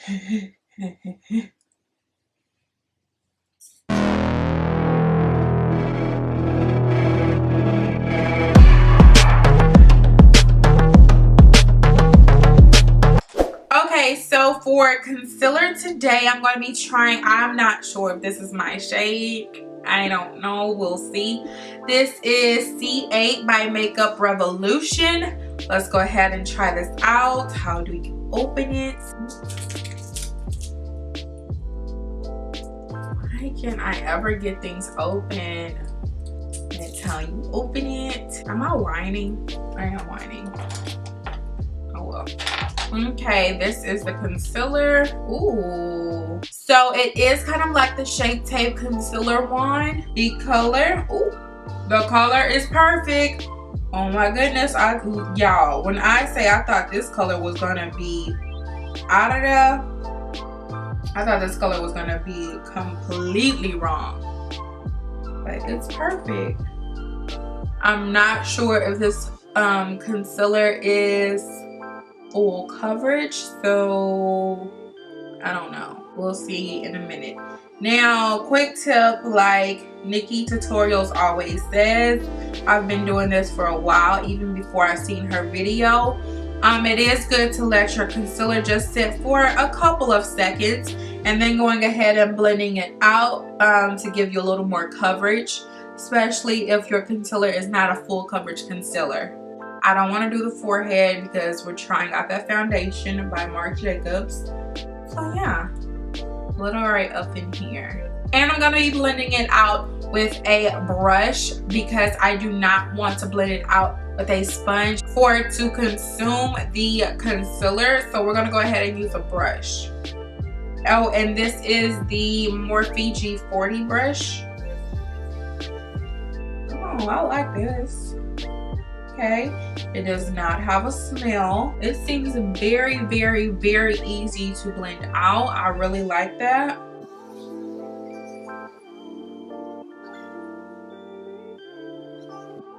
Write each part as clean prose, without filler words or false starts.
Okay, so for concealer today, I'm going to be trying, I'm not sure if this is my shade. I don't know. We'll see. This is C8 by Makeup Revolution. Let's go ahead and try this out. How do we open it? Why can't I ever get things open? That's how you open it. Am I whining? I am whining. Oh well. Okay, this is the concealer. Ooh. So it is kind of like the Shape Tape concealer one. The color, ooh, the color is perfect. Oh my goodness, y'all, when I say I thought this color was gonna be out of there, I thought this color was gonna be completely wrong. But it's perfect. I'm not sure if this concealer is full coverage, so I don't know. We'll see in a minute. Now, quick tip, like Nikki Tutorials always says, I've been doing this for a while, even before I've seen her video. It is good to let your concealer just sit for a couple of seconds and then going ahead and blending it out to give you a little more coverage, especially if your concealer is not a full coverage concealer. I don't want to do the forehead because we're trying out that foundation by Marc Jacobs. So yeah, little right up in here. And I'm going to be blending it out with a brush because I do not want to blend it out with a sponge for it to consume the concealer. So we're going to go ahead and use a brush. Oh, and this is the Morphe G40 brush. Oh, I like this. Okay, it does not have a smell. It seems very, very, very easy to blend out. I really like that.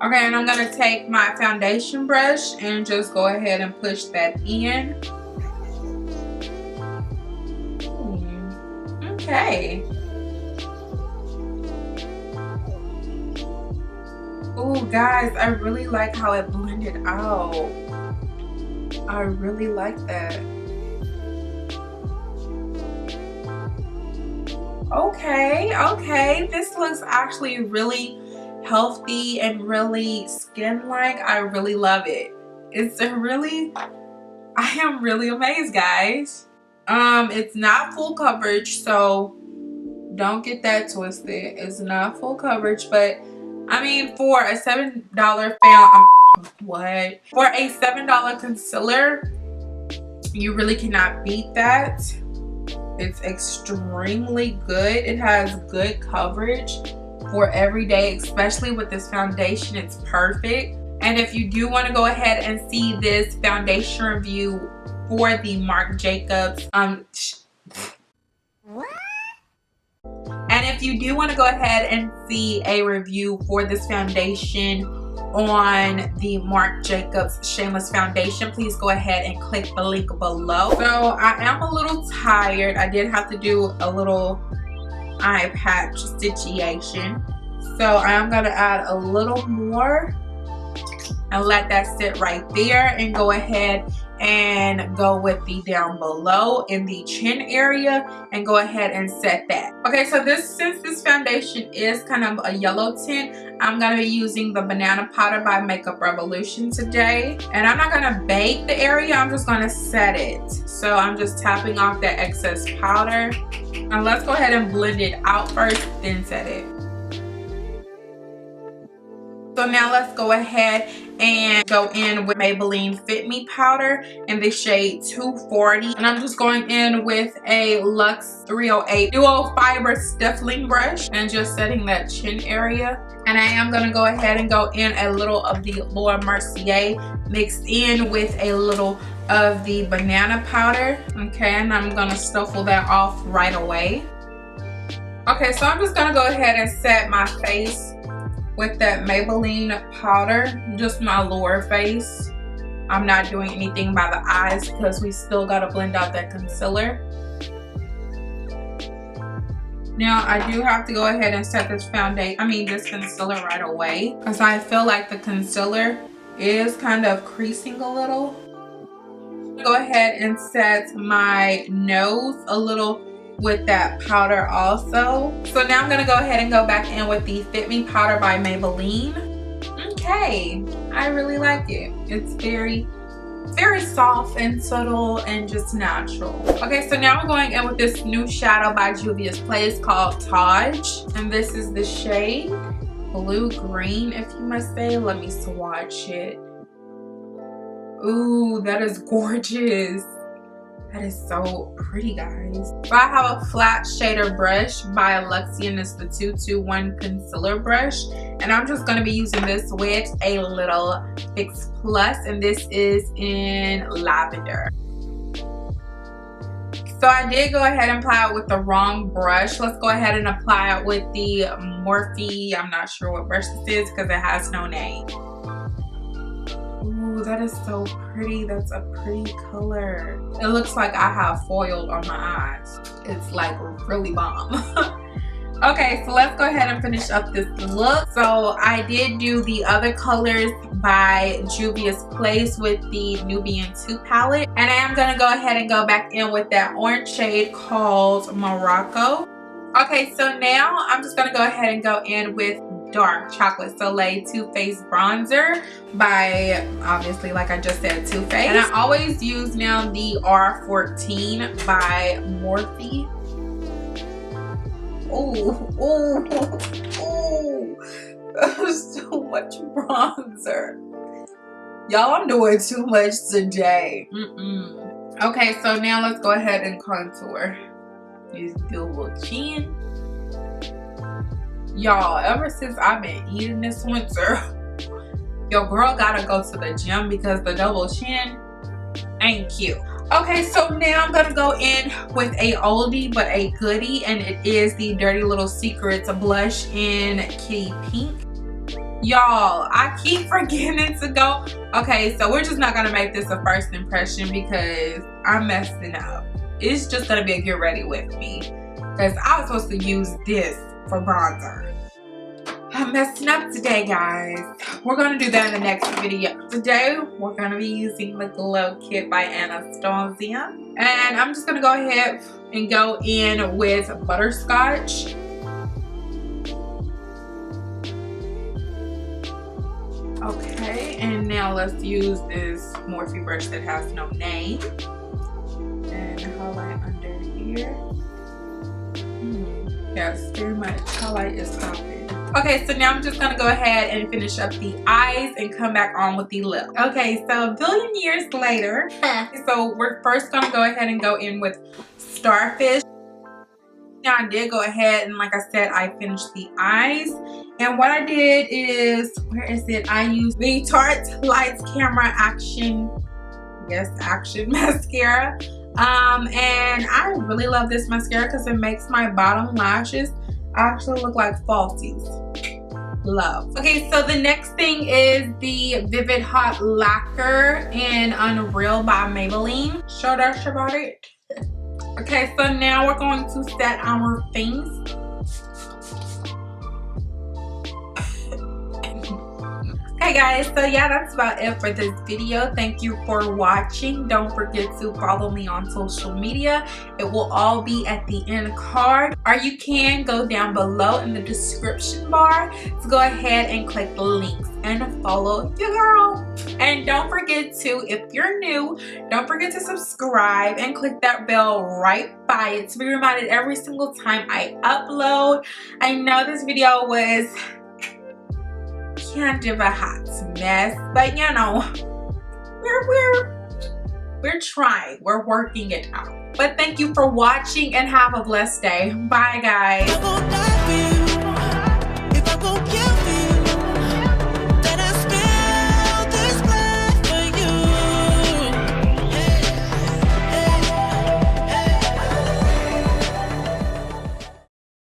Okay, and I'm gonna take my foundation brush and just go ahead and push that in. Okay. Oh guys, I really like how it blended out. I really like that. Okay, this looks actually really healthy and really skin-like. I really love it. I am really amazed, guys. It's not full coverage, so don't get that twisted. It's not full coverage, but I mean, for a $7 For a $7 concealer, you really cannot beat that. It's extremely good. It has good coverage for every day, especially with this foundation. It's perfect. And if you do want to go ahead and see this foundation review for the Marc Jacobs, and if you do want to go ahead and see a review for this foundation on the Marc Jacobs Shameless foundation, please go ahead and click the link below. So I am a little tired. I did have to do a little eye patch stitchation. So I am going to add a little more and let that sit right there, and go ahead and go with the down below in the chin area and go ahead and set that. Okay, so since this foundation is kind of a yellow tint, I'm going to be using the banana powder by Makeup Revolution today. And I'm not going to bake the area, I'm just going to set it. So I'm just tapping off that excess powder. And let's go ahead and blend it out first, then set it. So now let's go ahead and go in with Maybelline Fit Me Powder in the shade 240. And I'm just going in with a Luxe 308 Duo Fiber Stiffling Brush and just setting that chin area. And I am going to go ahead and go in a little of the Laura Mercier mixed in with a little of the banana powder. Okay, and I'm going to stuffle that off right away. Okay, so I'm just going to go ahead and set my face with that Maybelline powder, just my lower face. I'm not doing anything by the eyes because we still got to blend out that concealer. Now I do have to go ahead and set this this concealer right away because I feel like the concealer is kind of creasing a little. Go ahead and set my nose a little with that powder also. So now I'm gonna go ahead and go back in with the Fit Me Powder by Maybelline. Okay, I really like it. It's very soft and subtle and just natural. Okay, so now I'm going in with this new shadow by Juvia's Place called Taj, and this is the shade Blue Green, if you must say. Let me swatch it. Ooh, that is gorgeous. That is so pretty, guys. So I have a flat shader brush by Luxie, and it's the 221 concealer brush. And I'm just going to be using this with a little Fix Plus, and this is in lavender. So I did go ahead and apply it with the wrong brush. Let's go ahead and apply it with the Morphe. I'm not sure what brush this is because it has no name. Ooh, that is so pretty. That's a pretty color. It looks like I have foiled on my eyes. It's like really bomb. Okay, so let's go ahead and finish up this look. So I did do the other colors by Juvia's Place with the Nubian 2 palette. And I am going to go ahead and go back in with that orange shade called Morocco. Okay, so now I'm just going to go ahead and go in with Dark Chocolate Soleil Too Faced Bronzer by, obviously, like I just said, Too Faced. And I always use now the R14 by Morphe. Oh, that's too much bronzer. Y'all, I'm doing too much today. Okay, so now let's go ahead and contour this double chin. Y'all, ever since I've been eating this winter, your girl gotta go to the gym because the double chin ain't cute. Okay, so now I'm gonna go in with a oldie but a goodie, and it is the Dirty Little Secrets blush in Kitty Pink. Y'all, I keep forgetting to go. Okay, so we're just not gonna make this a first impression because I'm messing up. It's just gonna be a get ready with me because I was supposed to use this for bronzer. I'm messing up today, guys. We're going to do that in the next video. Today, we're going to be using the Glow Kit by Anastasia. And I'm just going to go ahead and go in with Butterscotch. Okay, and now let's use this Morphe brush that has no name. And highlight under here. Yes, very much. Highlight is popping. Okay, so now I'm just going to go ahead and finish up the eyes and come back on with the lip. Okay, so a billion years later. So we're first going to go ahead and go in with Starfish. Now I did go ahead and, like I said, I finished the eyes. And what I did is, where is it? I used the Tarte Lights Camera Action Mascara. And I really love this mascara because it makes my bottom lashes actually look like falsies. Love. Okay, so the next thing is the Vivid Hot Lacquer in Unreal by Maybelline. Show us about it. Okay, so now we're going to set our things. Okay guys, so yeah, that's about it for this video. Thank you for watching. Don't forget to follow me on social media. It will all be at the end card, or you can go down below in the description bar to go ahead and click the links and follow your girl. And don't forget to, if you're new, don't forget to subscribe and click that bell right by it to be reminded every single time I upload. I know this video was kind of a hot mess, but you know, we're trying, we're working it out. But thank you for watching and have a blessed day. Bye guys.